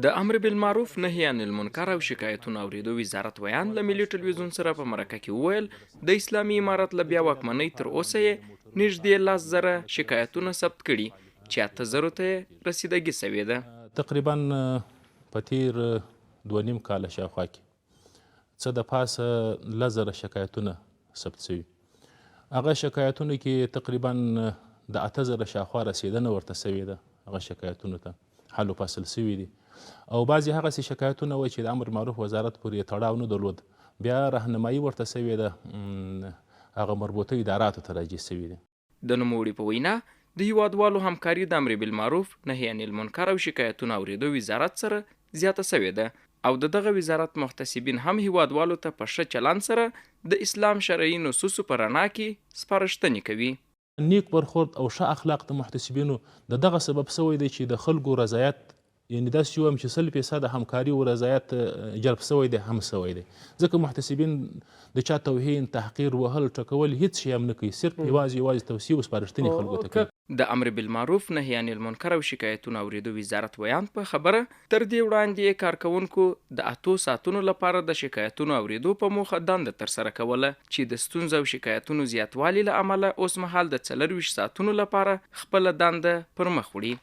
د امر بالمعروف نهي عن المنکر او شکایتونو اوریدو وزارت ویان له ملي ټلویزیون سره په مرکه کې وویل د اسلامي امارت له بیا واکمنۍ تر اوسه یې نږدې 10,000 شکایتونه ثبت کړي چې 8,000 ته یې رسیدګي سوې ده. تقریبا په تیر 2.5 کاله شاوخوا کې څه د پاسه 10,000 شکایتونه ثبت شوي. هغه شکایتونو کې تقریبا د 8,000 شاوخوا رسیدنه ورته سوې ده. هغه شکایتونو ته حل و فصل سوي دي او بعضې هغسې شکایتونه وه چې د امر معروف وزارت پورې تړاو نه درلود، بیا راهنمایي ورته سوې ده، هغه مربوطه اداراتو ته راجع سوي دي. د نوموړي په وینا د هیوادوالو همکاري د امر بالمعروف نهي عن المنکر او شکایتونو اوریدو وزارت سره زیاته سوې ده او دغه وزارت محتسبین هم هیوادوالو ته په ښه چلند سره د اسلام شرعي نصوصو په رڼا کې سپارښتنې کوي. نیک برخورد او ښه اخلاق د محتسبینو د دغه سبب سوی دی چې د خلکو رضایت، یعنې داسې یو هم چې 100% همکاري او رضایت جلب سوی دی هم سوی دی، ځکه محتسبین د چا توهین، تحقیر، وهل، ټکول هیڅ شی هم نه کوي، صرف یوازې توصیې او سپارښتنې خلکو ته کوي. د امر بالمعروف نهي عن المنکر او شکایتونو اوریدو وزارت ویان په خبره تر دې وړاندې کارکونکو د 8 ساعتونو لپاره د شکایتونو اوریدو په موخه دنده ترسره کوله چې د ستونزو او شکایتونو زیاتوالي له امله اوس مهال د 24 ساعتونو لپاره خپله دنده پر مخ وړي.